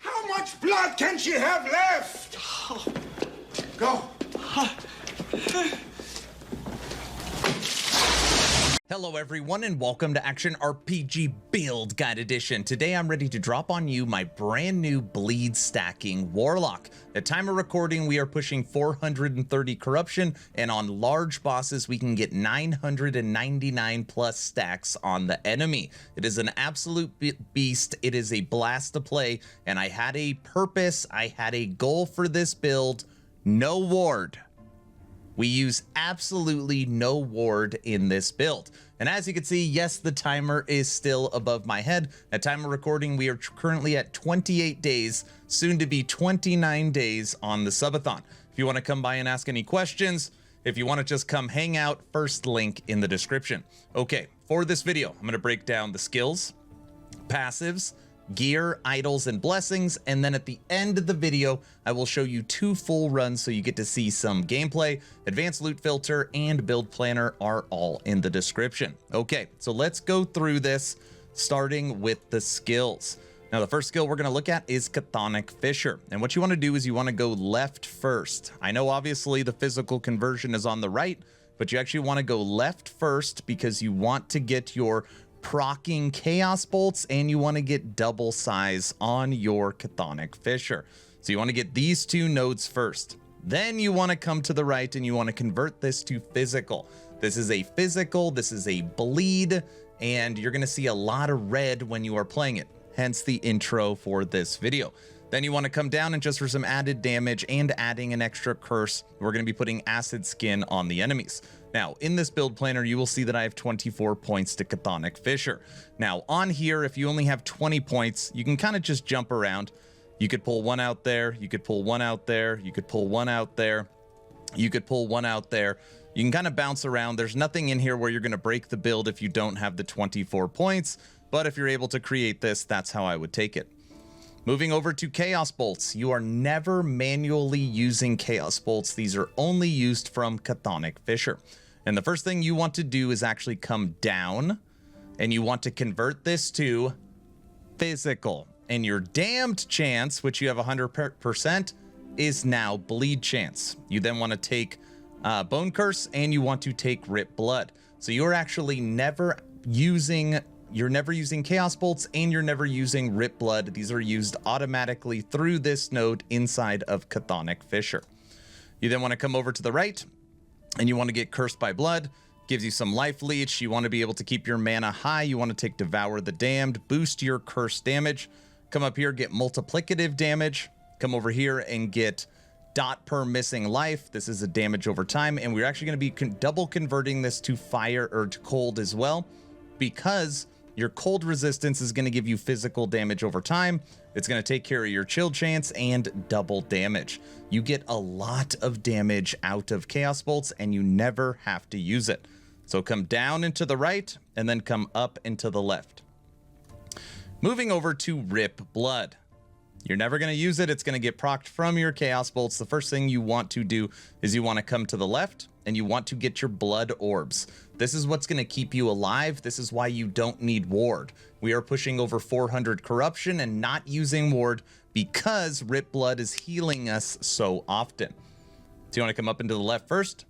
How much blood can she have left? Go. Hello everyone and welcome to Action RPG Build Guide Edition. Today I'm ready to drop on you my brand new bleed stacking Warlock. At time of recording we are pushing 430 corruption, and on large bosses we can get 999 plus stacks on the enemy. It is an absolute beast. It is a blast to play, and I had a purpose, I had a goal for this build. No ward. We use absolutely no ward in this build. And as you can see, yes, the timer is still above my head. At time of recording, we are currently at 28 days, soon to be 29 days on the subathon. If you want to come by and ask any questions, if you want to just come hang out, first link in the description. Okay, for this video, I'm going to break down the skills, passives, gear, idols, and blessings, and then at the end of the video I will show you 2 full runs so you get to see some gameplay. Advanced loot filter and build planner are all in the description. Okay, so let's go through this, starting with the skills. Now the first skill we're going to look at is Chthonic Fissure, and what you want to do is you want to go left first. I know obviously the physical conversion is on the right, but you actually want to go left first because you want to get your procking chaos bolts and you want to get double size on your Chthonic Fissure. So you want to get these 2 nodes first. Then you want to come to the right and you want to convert this to physical. This is a physical, this is a bleed, and you're going to see a lot of red when you are playing it. Hence the intro for this video. Then you want to come down and just for some added damage and adding an extra curse, we're going to be putting acid skin on the enemies. Now, in this build planner, you will see that I have 24 points to Chthonic Fissure. Now, on here, if you only have 20 points, you can kind of just jump around. You could pull one out there, you could pull one out there, you could pull one out there, you could pull one out there. You can kind of bounce around. There's nothing in here where you're going to break the build if you don't have the 24 points, but if you're able to create this, that's how I would take it. Moving over to Chaos Bolts, you are never manually using Chaos Bolts. These are only used from Chthonic Fissure. And the first thing you want to do is actually come down and you want to convert this to physical. And your damned chance, which you have 100%, is now bleed chance. You then want to take Bone Curse and you want to take Rip Blood. So you're actually never using Chaos Bolts and you're never using Rip Blood. These are used automatically through this node inside of Chthonic Fissure. You then want to come over to the right and you want to get Cursed by Blood. Gives you some life leech. You want to be able to keep your mana high. You want to take Devour the Damned, boost your curse damage. Come up here, get multiplicative damage. Come over here and get dot per missing life. This is a damage over time, and we're actually going to be double converting this to fire or to cold as well, because your cold resistance is going to give you physical damage over time. It's going to take care of your chill chance and double damage. You get a lot of damage out of Chaos Bolts and you never have to use it. So come down and to the right and then come up and to the left. Moving over to Rip Blood. You're never going to use it. It's going to get procced from your Chaos Bolts. The first thing you want to do is you want to come to the left and you want to get your blood orbs. This is what's going to keep you alive. This is why you don't need ward. We are pushing over 400 corruption and not using ward because Rip Blood is healing us so often. So you want to come up into the left first.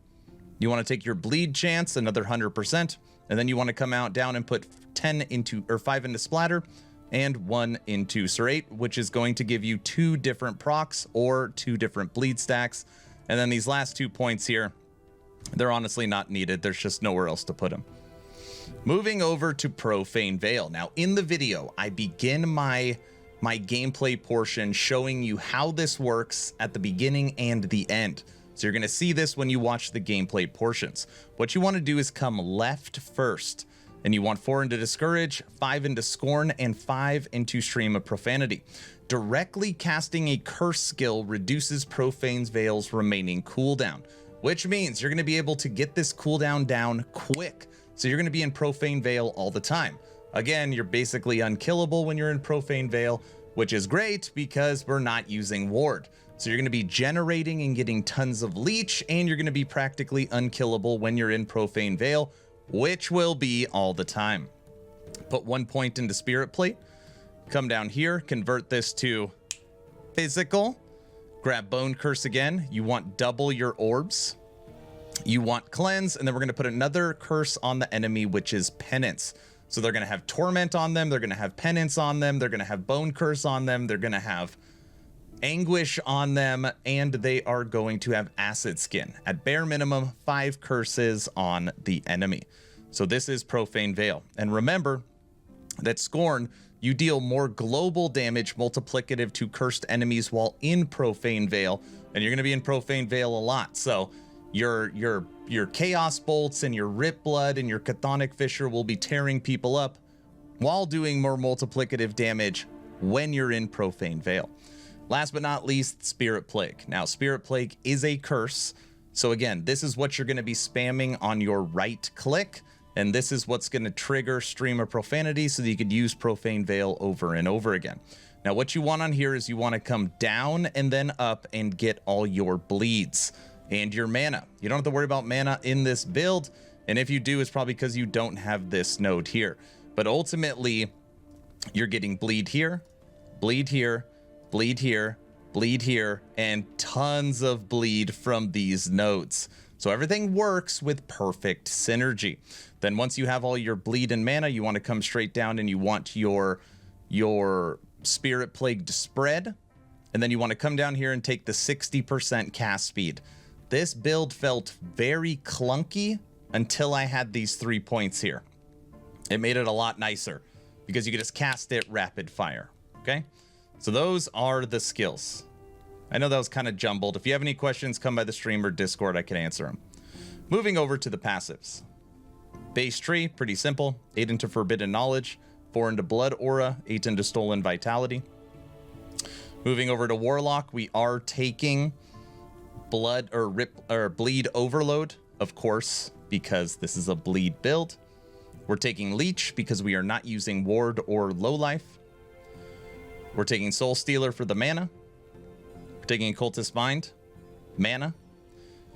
You want to take your bleed chance, another 100%, and then you want to come out down and put 5 into splatter and 1 into serrate, which is going to give you 2 different procs or 2 different bleed stacks. And then these last 2 points here, they're honestly not needed. There's just nowhere else to put them. Moving over to Profane Veil. Now in the video, I begin my gameplay portion showing you how this works at the beginning and the end. So you're going to see this when you watch the gameplay portions. What you want to do is come left first, and you want 4 into Discourage, 5 into Scorn, and 5 into Stream of Profanity. Directly casting a curse skill reduces Profane Veil's remaining cooldown, which means you're going to be able to get this cooldown down quick. So you're going to be in Profane Veil all the time. Again, you're basically unkillable when you're in Profane Veil, which is great because we're not using ward. So you're going to be generating and getting tons of leech, and you're going to be practically unkillable when you're in Profane Veil, which will be all the time. Put 1 point into Spirit Plate. Come down here, convert this to physical. Grab Bone Curse again. You want double your orbs. You want cleanse, and then we're going to put another curse on the enemy, which is penance. So they're going to have torment on them. They're going to have penance on them. They're going to have bone curse on them. They're going to have anguish on them, and they are going to have acid skin. At bare minimum, 5 curses on the enemy. So this is Profane Veil. And remember that Scorn, you deal more global damage multiplicative to cursed enemies while in Profane Veil, and you're going to be in Profane Veil a lot. So your Chaos Bolts and your Rip Blood and your Chthonic Fissure will be tearing people up while doing more multiplicative damage when you're in Profane Veil. Last but not least, Spirit Plague. Now, Spirit Plague is a curse. So again, this is what you're going to be spamming on your right click, and this is what's going to trigger Stream of Profanity so that you could use Profane Veil over and over again. Now, what you want on here is you want to come down and then up and get all your bleeds and your mana. You don't have to worry about mana in this build, and if you do, it's probably because you don't have this node here. But ultimately, you're getting bleed here, bleed here, bleed here, bleed here, and tons of bleed from these nodes. So everything works with perfect synergy. Then once you have all your bleed and mana, you want to come straight down and you want your Spirit Plague to spread. And then you want to come down here and take the 60% cast speed. This build felt very clunky until I had these 3 points here. It made it a lot nicer because you could just cast it rapid fire. Okay? So those are the skills. I know that was kind of jumbled. If you have any questions, come by the stream or Discord. I can answer them. Moving over to the passives. Base tree, pretty simple. 8 into Forbidden Knowledge, 4 into Blood Aura, 8 into Stolen Vitality. Moving over to Warlock, we are taking Blood or Bleed Overload, of course, because this is a bleed build. We're taking Leech because we are not using Ward or Low Life. We're taking Soul Stealer for the mana. We're taking Occultist Mind, mana.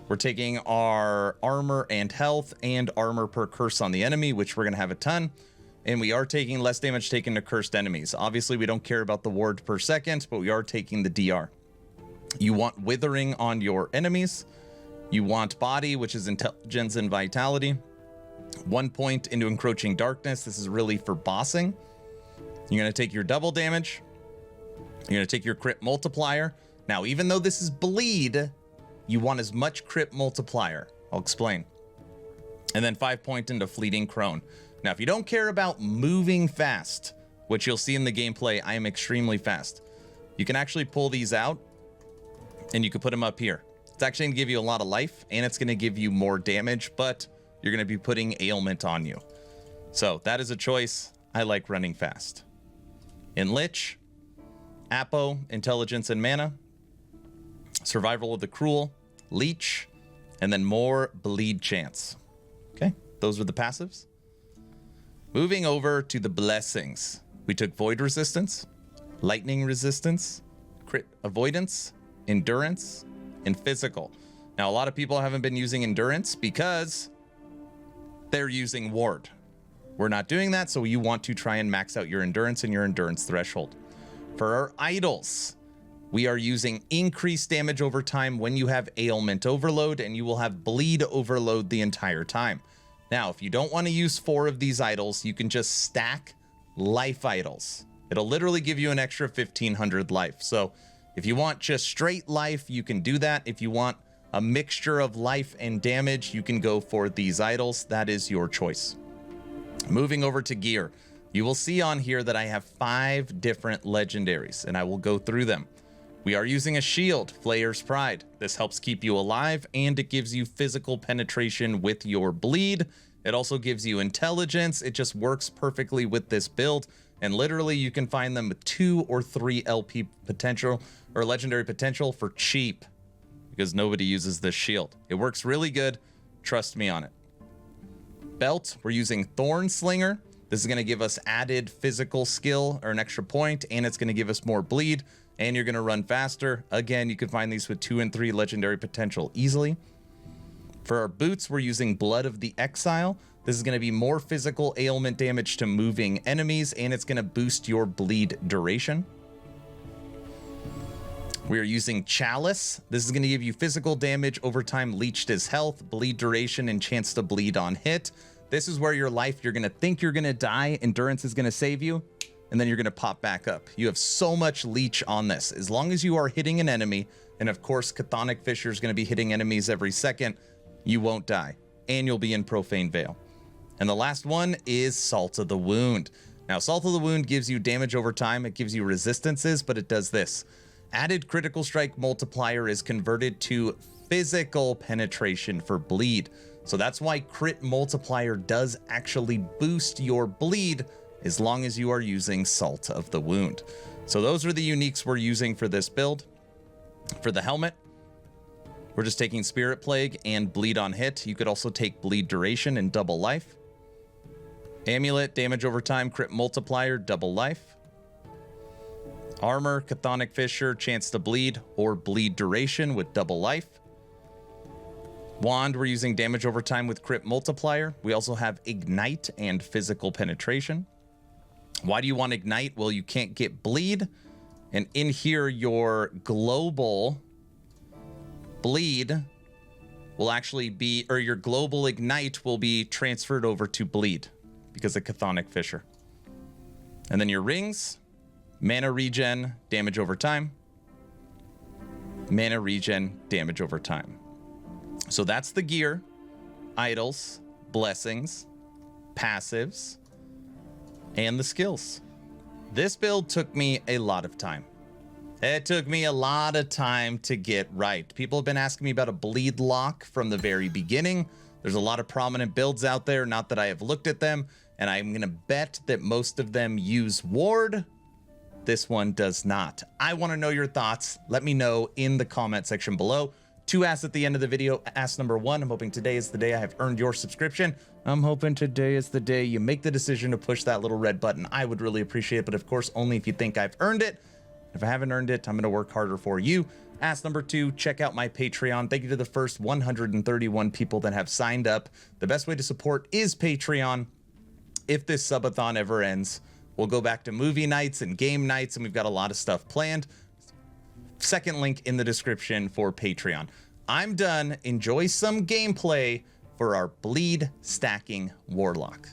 We're taking our armor and health and armor per curse on the enemy, which we're going to have a ton. And we are taking less damage taken to cursed enemies. Obviously, we don't care about the ward per second, but we are taking the DR. You want Withering on your enemies. You want Body, which is Intelligence and Vitality. 1 point into Encroaching Darkness. This is really for bossing. You're going to take your double damage. You're going to take your crit multiplier. Now, even though this is bleed, you want as much crit multiplier. I'll explain. And then 5 point into Fleeting Crone. Now, if you don't care about moving fast, which you'll see in the gameplay, I am extremely fast. You can actually pull these out and you can put them up here. It's actually going to give you a lot of life and it's going to give you more damage, but you're going to be putting ailment on you. So that is a choice. I like running fast. In Lich, Apo, Intelligence and Mana, Survival of the Cruel, Leech, and then more Bleed Chance. Okay, those are the passives. Moving over to the blessings. We took Void Resistance, Lightning Resistance, Crit Avoidance, Endurance, and Physical. Now, a lot of people haven't been using Endurance because they're using Ward. We're not doing that, so you want to try and max out your Endurance and your Endurance threshold. For our idols, we are using increased damage over time when you have Ailment Overload, and you will have Bleed Overload the entire time. Now, if you don't want to use 4 of these idols, you can just stack life idols. It'll literally give you an extra 1,500 life. So if you want just straight life, you can do that. If you want a mixture of life and damage, you can go for these idols. That is your choice. Moving over to gear, you will see on here that I have 5 different legendaries, and I will go through them. We are using a shield, Flayer's Pride. This helps keep you alive, and it gives you physical penetration with your bleed. It also gives you intelligence. It just works perfectly with this build, and literally you can find them with 2 or 3 LP potential or legendary potential for cheap because nobody uses this shield. It works really good. Trust me on it. Belt, we're using Thorn Slinger. This is going to give us added physical skill or an extra point, and it's going to give us more bleed, and you're going to run faster. Again, you can find these with 2 and 3 legendary potential easily. For our boots, we're using Blood of the Exile. This is going to be more physical ailment damage to moving enemies, and it's going to boost your bleed duration. We are using Chalice. This is going to give you physical damage over time, leached as health, bleed duration, and chance to bleed on hit. This is where your life, you're going to think you're going to die, endurance is going to save you, and then you're going to pop back up. You have so much leech on this. As long as you are hitting an enemy, and of course, Chthonic Fissure is going to be hitting enemies every second, you won't die, and you'll be in Profane Veil. And the last one is Salt of the Wound. Now, Salt of the Wound gives you damage over time. It gives you resistances, but it does this. Added critical strike multiplier is converted to physical penetration for bleed. So that's why crit multiplier does actually boost your bleed as long as you are using Salt of the Wound. So those are the uniques we're using for this build. For the helmet, we're just taking Spirit Plague and bleed on hit. You could also take bleed duration and double life. Amulet, damage over time, crit multiplier, double life. Armor, Chthonic Fissure, chance to bleed, or bleed duration with double life. Wand, we're using damage over time with crit multiplier. We also have Ignite and physical penetration. Why do you want Ignite? Well, you can't get bleed. And in here, your global bleed will actually be, or your global Ignite will be transferred over to bleed because of Chthonic Fissure. And then your rings. Mana regen, damage over time. Mana regen, damage over time. So that's the gear, idols, blessings, passives, and the skills. This build took me a lot of time. It took me a lot of time to get right. People have been asking me about a bleed lock from the very beginning. There's a lot of prominent builds out there, not that I have looked at them, and I'm gonna bet that most of them use ward. This one does not. I want to know your thoughts. Let me know in the comment section below. 2 asks at the end of the video. Ask number 1. I'm hoping today is the day I have earned your subscription. I'm hoping today is the day you make the decision to push that little red button. I would really appreciate it, but of course, only if you think I've earned it. If I haven't earned it, I'm going to work harder for you. Ask number 2, check out my Patreon. Thank you to the first 131 people that have signed up. The best way to support is Patreon. If this subathon ever ends, we'll go back to movie nights and game nights, and we've got a lot of stuff planned. Second link in the description for Patreon. I'm done. Enjoy some gameplay for our bleed stacking Warlock.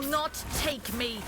Not take me.